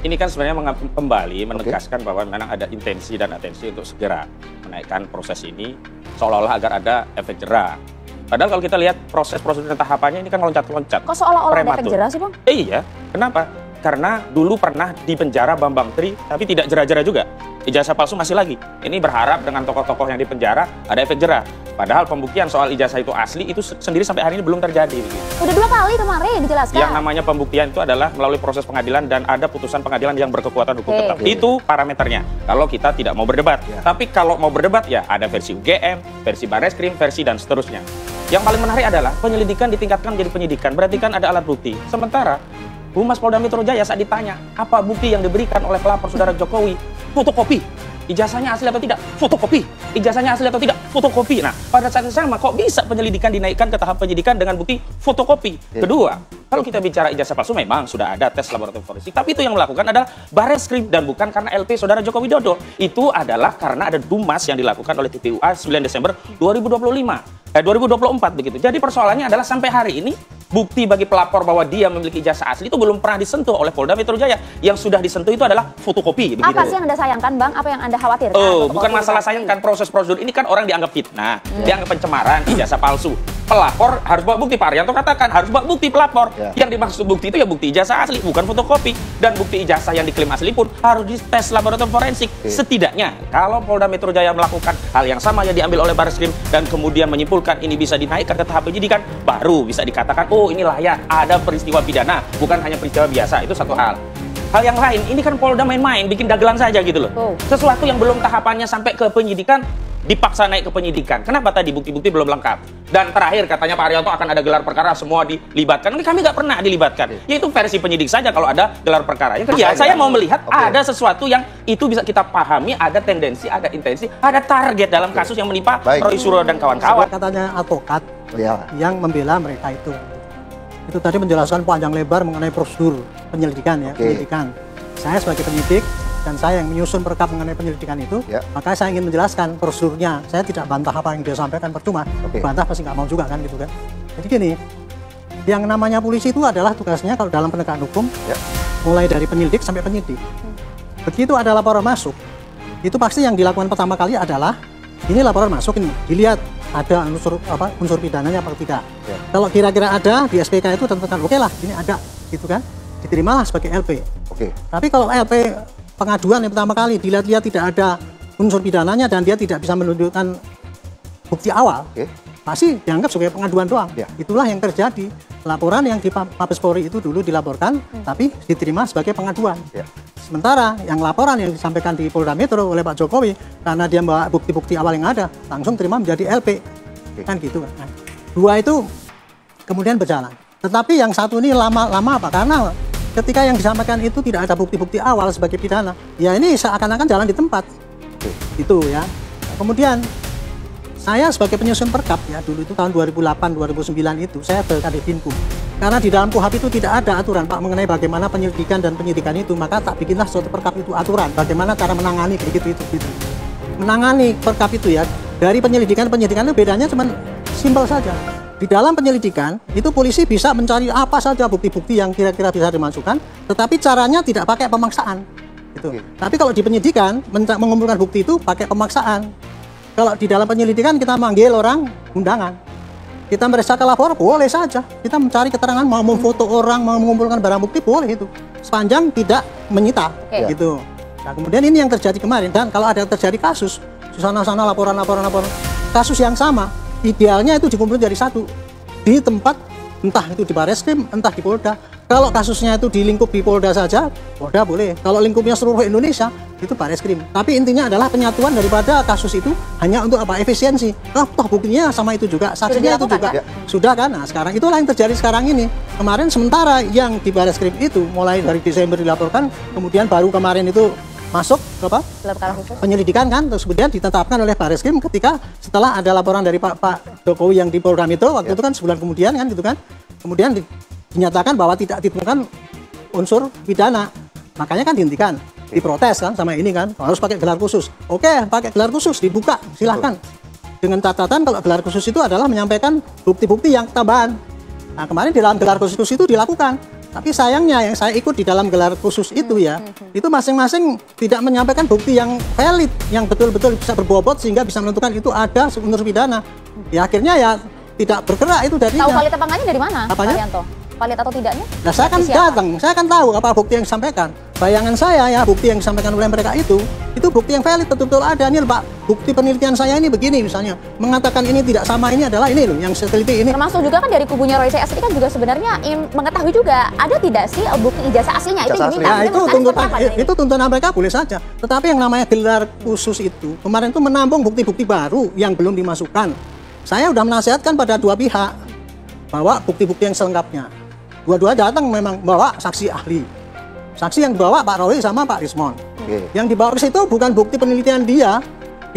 Ini kan sebenarnya kembali menegaskan bahwa memang ada intensi dan atensi untuk segera menaikkan proses ini seolah-olah agar ada efek jera. Padahal kalau kita lihat proses prosedur dan tahapannya ini kan loncat-loncat. Kok seolah-olah ada efek jera sih, Bang? Iya, kenapa? Karena dulu pernah di penjara Bambang Tri, tapi tidak jera-jera juga. Ijazah palsu masih lagi. Ini berharap dengan tokoh-tokoh yang di penjara ada efek jera. Padahal pembuktian soal ijazah itu asli itu sendiri sampai hari ini belum terjadi. Udah 2 kali kemarin dijelaskan. Yang namanya pembuktian itu adalah melalui proses pengadilan dan ada putusan pengadilan yang berkekuatan hukum tetap. Itu parameternya. Kalau kita tidak mau berdebat. Tapi kalau mau berdebat ya ada versi UGM, versi Barreskrim, versi dan seterusnya. Yang paling menarik adalah penyelidikan ditingkatkan menjadi penyidikan. Berarti kan ada alat bukti. Sementara Humas Polda Metro Jaya saat ditanya apa bukti yang diberikan oleh pelapor saudara Jokowi, fotokopi. Ijazahnya asli atau tidak? Fotokopi. Ijazahnya asli atau tidak? Fotokopi. Nah, pada saat yang sama kok bisa penyelidikan dinaikkan ke tahap penyidikan dengan bukti fotokopi? Kedua, kalau kita bicara ijazah palsu memang sudah ada tes laboratorium forensik, tapi itu yang melakukan adalah Barreskrim dan bukan karena LP saudara Joko Widodo. Itu adalah karena ada dumas yang dilakukan oleh TPUA 9 Desember 2024 begitu. Jadi persoalannya adalah sampai hari ini bukti bagi pelapor bahwa dia memiliki ijazah asli itu belum pernah disentuh oleh Polda Metro Jaya. Yang sudah disentuh itu adalah fotokopi. Begitu. Apa sih yang Anda sayangkan, Bang? Apa yang Anda khawatirkan? Oh, bukan masalah sayangkan, proses prosedur ini kan orang dianggap fitnah, dianggap pencemaran, ijazah palsu. Pelapor harus bawa bukti, Pak Arianto katakan harus bawa bukti pelapor. Yang dimaksud bukti itu ya bukti ijazah asli, bukan fotokopi. Dan bukti ijazah yang diklaim asli pun harus dites laboratorium forensik. Setidaknya kalau Polda Metro Jaya melakukan hal yang sama yang diambil oleh Barreskrim dan kemudian menyimpulkan ini bisa dinaikkan ke tahap penyidikan, baru bisa dikatakan oh ini layak ada peristiwa pidana, bukan hanya peristiwa biasa. Itu satu hal. Hal yang lain, ini kan Polda main-main, bikin dagelan saja gitu loh. Sesuatu yang belum tahapannya sampai ke penyidikan, dipaksa naik ke penyidikan. Kenapa tadi bukti-bukti belum lengkap? Dan terakhir katanya Pak Arianto akan ada gelar perkara, semua dilibatkan. Kami nggak pernah dilibatkan. Yaitu versi penyidik saja kalau ada gelar perkara. Yang kedua, saya mau melihat ada sesuatu yang itu bisa kita pahami, ada tendensi, ada intensi, ada target dalam kasus yang menimpa Roy Suryo dan kawan-kawan. Katanya advokat yang membela mereka itu. Itu tadi menjelaskan panjang lebar mengenai prosedur penyelidikan ya, penyelidikan. Saya sebagai penyidik dan saya yang menyusun perkap mengenai penyelidikan itu, maka saya ingin menjelaskan prosedurnya. Saya tidak bantah apa yang dia sampaikan, percuma. Bantah pasti nggak mau juga kan gitu kan. Jadi gini, yang namanya polisi itu adalah tugasnya kalau dalam penegakan hukum, mulai dari penyelidik sampai penyidik. Begitu ada laporan masuk, itu pasti yang dilakukan pertama kali adalah ini laporan masuk ini, dilihat ada unsur pidananya apa tidak. Kalau kira-kira ada di SPK itu tentukan oke lah, ini ada gitu kan, diterimalah sebagai LP. Tapi kalau LP pengaduan yang pertama kali dilihat-lihat tidak ada unsur pidananya dan dia tidak bisa menunjukkan bukti awal, pasti dianggap sebagai pengaduan doang. Itulah yang terjadi. Laporan yang di Mabes Polri itu dulu dilaporkan, tapi diterima sebagai pengaduan. Sementara yang laporan yang disampaikan di Polda Metro oleh Pak Jokowi, karena dia membawa bukti-bukti awal yang ada, langsung terima menjadi LP. Kan gitu kan. Nah, dua itu kemudian berjalan. Tetapi yang satu ini lama apa? Karena ketika yang disampaikan itu tidak ada bukti-bukti awal sebagai pidana, ya ini seakan-akan jalan di tempat. Itu ya. Kemudian saya sebagai penyusun perkap ya, dulu itu tahun 2008-2009 itu saya berkadifinku. Karena di dalam KUHP itu tidak ada aturan Pak mengenai bagaimana penyelidikan dan penyidikan itu, maka tak bikinlah suatu perkap itu aturan bagaimana cara menangani begitu itu. Menangani perkap itu ya, dari penyidikan itu bedanya cuma simpel saja. Di dalam penyelidikan itu polisi bisa mencari apa saja bukti-bukti yang kira-kira bisa dimasukkan, tetapi caranya tidak pakai pemaksaan. Gitu. Tapi kalau di penyidikan mengumpulkan bukti itu pakai pemaksaan. Kalau di dalam penyelidikan kita manggil orang undangan, kita meriksa ke lapor boleh saja. Kita mencari keterangan, mau memfoto orang, mau mengumpulkan barang bukti boleh itu, sepanjang tidak menyita. Gitu. Nah, kemudian ini yang terjadi kemarin, dan kalau ada terjadi kasus di sana-sana laporan kasus yang sama, idealnya itu dikumpulkan jadi satu di tempat, entah itu di Barreskrim, entah di Polda. Kalau kasusnya itu di lingkup di Polda saja, Polda boleh. Kalau lingkupnya seluruh Indonesia, itu Barreskrim. Tapi intinya adalah penyatuan daripada kasus itu hanya untuk apa? Efisiensi. Toh buktinya sama itu juga, saksinya itu juga. Sudah kan? Nah, sekarang itulah yang terjadi sekarang ini. Kemarin sementara yang di Barreskrim itu mulai dari Desember dilaporkan, kemudian baru kemarin itu masuk ke apa? Penyelidikan kan, terus kemudian ditetapkan oleh Barreskrim ketika setelah ada laporan dari Pak Jokowi yang di Polda Metro waktu itu kan sebulan kemudian kan gitu kan, kemudian dinyatakan bahwa tidak ditemukan unsur pidana, makanya kan dihentikan, diprotes kan sama ini kan, harus pakai gelar khusus. Oke, pakai gelar khusus dibuka silahkan, dengan catatan kalau gelar khusus itu adalah menyampaikan bukti-bukti yang tambahan. Nah kemarin di dalam gelar khusus itu dilakukan Tapi sayangnya yang saya ikut di dalam gelar khusus itu ya, itu masing-masing tidak menyampaikan bukti yang valid, yang betul-betul bisa berbobot sehingga bisa menentukan itu ada unsur pidana. Ya akhirnya ya tidak bergerak itu darinya. Tahu valid apa enggaknya dari mana, Pak Apanya? Rianto? Valid atau tidaknya? Nah saya kan datang, saya kan tahu apa bukti yang disampaikan. Bayangan saya ya bukti yang disampaikan oleh mereka itu bukti yang valid, betul-betul ada. Ini Pak, bukti penelitian saya ini begini misalnya, mengatakan ini tidak sama, ini adalah ini loh yang saya teliti ini. Termasuk juga kan dari kubunya Roy C. Asri kan juga sebenarnya ingin mengetahui juga ada tidak sih bukti ijazah aslinya itu diminta. Nah, itu tuntutan mereka boleh saja. Tetapi yang namanya gelar khusus itu kemarin itu menampung bukti-bukti baru yang belum dimasukkan. Saya sudah menasihatkan pada dua pihak bahwa bukti-bukti yang selengkapnya. Dua-dua datang memang bawa saksi ahli. Saksi yang dibawa Pak Roy sama Pak Rismon. Yang dibawa ke situ bukan bukti penelitian dia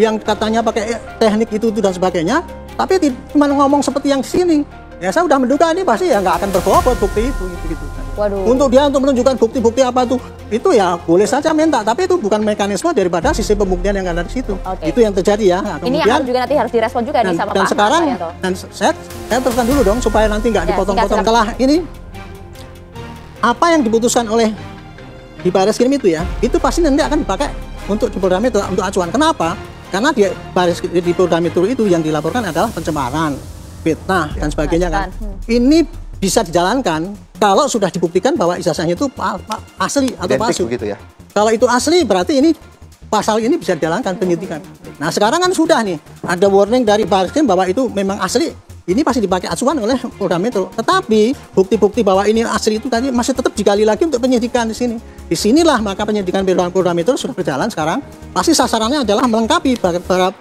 yang katanya pakai teknik itu dan sebagainya, tapi cuma ngomong seperti yang di sini. Ya saya udah menduga ini pasti ya nggak akan berbobot bukti itu gitu. Waduh. Untuk dia untuk menunjukkan bukti-bukti apa tuh, itu ya boleh saja minta, tapi itu bukan mekanisme daripada sisi pembuktian yang ada di situ. Itu yang terjadi ya. Nah, ini yang juga nanti harus direspon juga nih sama dan Pak sekarang Rianto. dan saya teruskan dulu dong supaya nanti nggak dipotong-potong telah ini apa yang diputuskan oleh di Bareskrim itu ya, itu pasti nanti akan dipakai untuk di Polda Metro untuk acuan. Kenapa? Karena di Polda Metro itu yang dilaporkan adalah pencemaran, fitnah dan sebagainya kan. Ini bisa dijalankan kalau sudah dibuktikan bahwa ijazahnya itu asli atau palsu. Begitu ya. Kalau itu asli berarti ini pasal ini bisa dijalankan penyidikan. Nah sekarang kan sudah nih ada warning dari Bareskrim bahwa itu memang asli. Ini pasti dipakai acuan oleh Polda Metro. Tetapi bukti-bukti bahwa ini asli itu tadi masih tetap digali lagi untuk penyidikan di sini. Di sinilah maka penyidikan Polda Metro sudah berjalan sekarang. Pasti sasarannya adalah melengkapi bahwa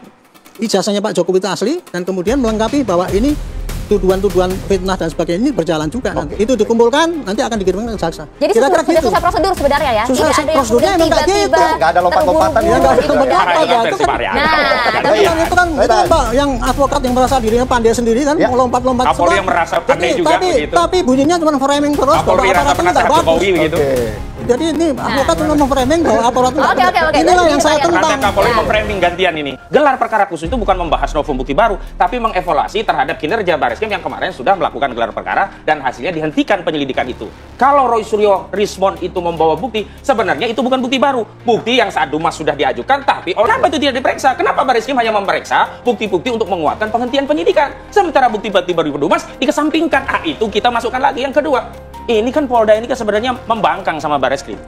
ijazahnya Pak Jokowi itu asli dan kemudian melengkapi bahwa ini tuduhan-tuduhan fitnah dan sebagainya ini berjalan juga nanti. Itu dikumpulkan nanti akan dikirimkan ke jaksa. Jadi sudah susah prosedur sebenarnya ya. Susah prosedurnya memang kayak gitu. Enggak ada lompat-lompatan ya, enggak ada lompat-lompatan ya. Itu kan Pak yang advokat yang merasa dirinya pandai sendiri kan melompat-lompat semua. Kapolri yang merasa pandai juga begitu. Tapi bunyinya cuma framing terus. Kapolri rasa penasaran Jokowi begitu. Jadi ini advokat cuma memframing bahwa aparat inilah yang saya tentang. Kapolri memframing gantian ini. Gelar perkara khusus itu bukan membahas novum bukti baru, tapi mengevaluasi terhadap kinerja Bareskrim yang kemarin sudah melakukan gelar perkara dan hasilnya dihentikan penyelidikan itu. Kalau Roy Suryo Rismon itu membawa bukti, sebenarnya itu bukan bukti baru. Bukti yang saat Dumas sudah diajukan, tapi kenapa itu tidak diperiksa? Kenapa Bareskrim hanya memeriksa bukti-bukti untuk menguatkan penghentian penyidikan? Sementara bukti-bukti baru Dumas dikesampingkan. Itu kita masukkan lagi. Yang kedua, ini kan Polda ini kan sebenarnya membangkang sama Bareskrim.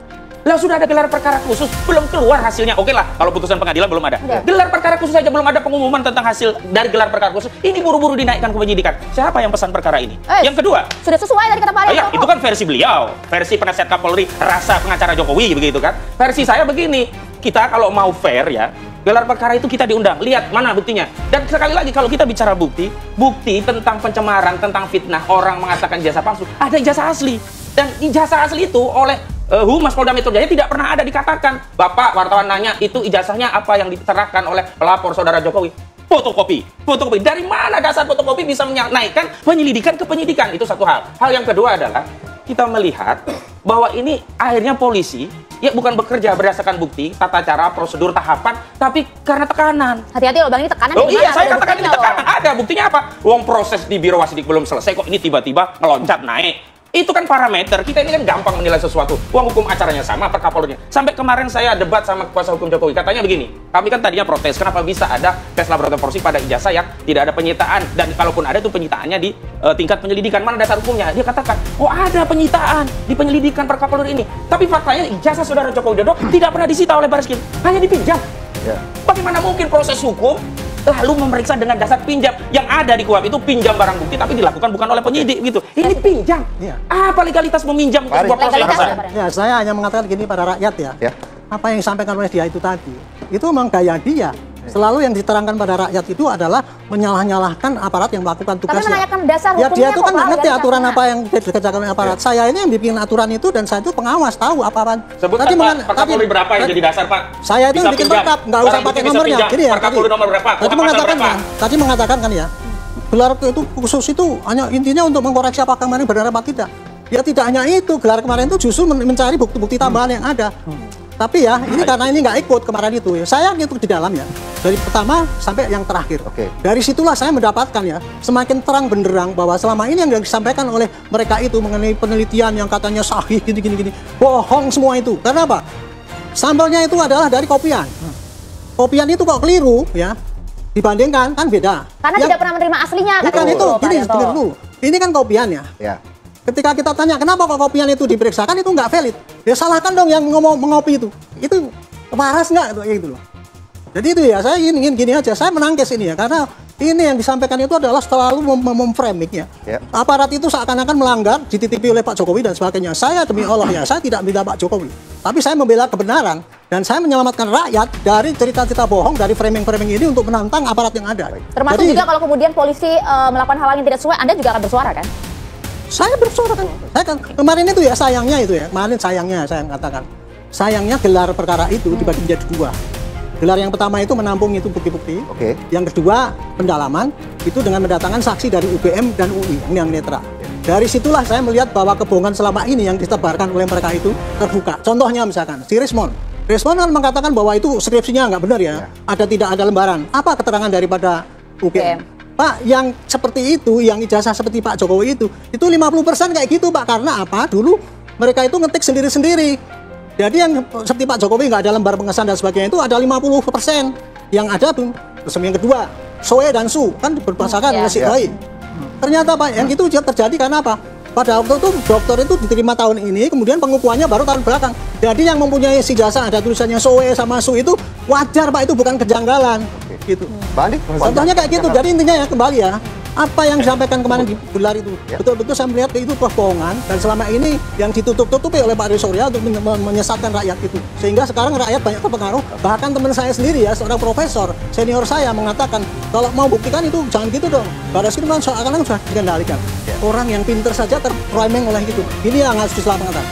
Lah sudah ada gelar perkara khusus, belum keluar hasilnya. Oke lah, kalau putusan pengadilan belum ada. Gelar perkara khusus saja belum ada pengumuman tentang hasil dari gelar perkara khusus. Ini buru-buru dinaikkan ke penyidikan. Siapa yang pesan perkara ini? Yang kedua, sudah sesuai dari kata Pak Rianto. Itu kan versi beliau, versi penasihat Kapolri, rasa pengacara Jokowi begitu kan. Versi saya begini, kita kalau mau fair ya, gelar perkara itu kita diundang, lihat mana buktinya. Dan sekali lagi kalau kita bicara bukti tentang pencemaran, tentang fitnah, orang mengatakan ijazah palsu, ada ijazah asli. Dan ijazah asli itu oleh Humas Polda Metro Jaya tidak pernah ada dikatakan. Bapak wartawan nanya, itu ijazahnya apa yang diterangkan oleh pelapor saudara Jokowi? Fotokopi. Dari mana dasar fotokopi bisa menaikkan penyelidikan ke penyidikan? Itu satu hal. Hal yang kedua adalah kita melihat bahwa ini akhirnya polisi ya bukan bekerja berdasarkan bukti, tata cara, prosedur, tahapan, tapi karena tekanan. Hati-hati loh Bang, ini tekanan. Oh iya, saya katakan ini tekanan. Ada buktinya apa? Uang proses di Biro Wasidik belum selesai kok ini tiba-tiba meloncat naik. Itu kan parameter. Kita ini kan gampang menilai sesuatu. Uang hukum acaranya sama, per Kapolrinya. Sampai kemarin saya debat sama kuasa hukum Jokowi. Katanya begini, kami kan tadinya protes. Kenapa bisa ada tes laboratorium forensik pada ijazah yang tidak ada penyitaan? Dan kalaupun ada itu penyitaannya di tingkat penyelidikan. Mana dasar hukumnya? Dia katakan, oh ada penyitaan di penyelidikan per Kapolri ini. Tapi faktanya ijazah saudara Joko Widodo tidak pernah disita oleh Bareskrim. Hanya dipinjam. Bagaimana mungkin proses hukum lalu memeriksa dengan dasar pinjam? Yang ada di KUHP itu pinjam barang bukti tapi dilakukan bukan oleh penyidik gitu. Ini pinjam. Apa legalitas meminjam untuk sebuah proses? Ya, saya hanya mengatakan gini pada rakyat ya. Apa yang disampaikan oleh dia itu tadi, itu memang gaya dia. Selalu yang diterangkan pada rakyat itu adalah menyalah-nyalahkan aparat yang melakukan tugasnya. Tapi menanyakan dasar ya dia itu kan nggak ngerti aturan apa yang dikerjakan oleh aparat. Saya ini yang bikin aturan itu dan saya itu pengawas, tahu apa-apa. Sebutkan Pak Kapolri berapa yang jadi dasar Pak? Saya itu bikin perkap, nggak usah pakai nomornya. Gini ya, Kapolri nomor berapa? Tadi mengatakan kan ya, gelar itu khusus itu hanya intinya untuk mengkoreksi apakah kemarin benar apa tidak. Ya tidak hanya itu, gelar kemarin itu justru mencari bukti-bukti tambahan yang ada. Tapi ya, ini karena ini nggak ikut kemarin itu ya. Saya ikut di dalam ya. Dari pertama sampai yang terakhir. Dari situlah saya mendapatkan ya, semakin terang benderang bahwa selama ini yang disampaikan oleh mereka itu mengenai penelitian yang katanya sahih gini. Bohong semua itu. Karena apa? Sampelnya itu adalah dari kopian. Kopian itu kok keliru ya. Dibandingkan kan beda. Karena tidak pernah menerima aslinya. Bukan itu, gini dulu. Ini kan kopian ya. Ketika kita tanya kenapa kok kopian itu diperiksakan itu nggak valid, ya salahkan dong yang mengopi itu waras nggak gitu loh. Jadi itu ya saya ingin gini aja, saya menangkis ini ya karena ini yang disampaikan itu adalah selalu memframing ya. Aparat itu seakan-akan melanggar, dititipi oleh Pak Jokowi dan sebagainya. Saya demi Allah ya, saya tidak membela Pak Jokowi, tapi saya membela kebenaran dan saya menyelamatkan rakyat dari cerita-cerita bohong, dari framing-framing ini untuk menantang aparat yang ada. Termasuk jadi, juga kalau kemudian polisi melakukan hal yang tidak sesuai, Anda juga akan bersuara kan? Saya bersuara kan, saya kan kemarin itu ya sayangnya itu ya, kemarin sayangnya saya katakan, sayangnya gelar perkara itu dibagi menjadi dua. Gelar yang pertama itu menampung itu bukti-bukti, yang kedua pendalaman itu dengan mendatangkan saksi dari UGM dan UI yang netral. Dari situlah saya melihat bahwa kebohongan selama ini yang ditebarkan oleh mereka itu terbuka. Contohnya misalkan si Rismon kan mengatakan bahwa itu skripsinya nggak benar ya, tidak ada lembaran. Apa keterangan daripada UGM? Pak, yang seperti itu, yang ijazah seperti Pak Jokowi itu 50% kayak gitu Pak, karena apa? Dulu mereka itu ngetik sendiri-sendiri. Jadi yang seperti Pak Jokowi nggak ada lembar pengesahan dan sebagainya itu ada 50%. Yang ada terus yang kedua, Soe dan Su kan berbasarkan nasib baik. Ternyata Pak, yang itu terjadi karena apa? Pada waktu itu dokter itu diterima tahun ini, kemudian pengukuhannya baru tahun belakang. Jadi yang mempunyai ijazah ada tulisannya Soe sama Su itu wajar Pak, itu bukan kejanggalan. Gitu. Contohnya kayak gitu. Jadi intinya ya kembali ya, apa yang disampaikan kemarin di gelar itu betul-betul saya melihat itu kebohongan dan selama ini yang ditutup-tutupi oleh Pak Surya untuk menyesatkan rakyat itu. Sehingga sekarang rakyat banyak terpengaruh. Bahkan teman saya sendiri ya, seorang profesor senior saya mengatakan kalau mau buktikan itu jangan gitu dong. Baris Krim kan seakan-akan sudah dikendalikan. Orang yang pinter saja terframing oleh itu. Ini yang harus diselamatkan.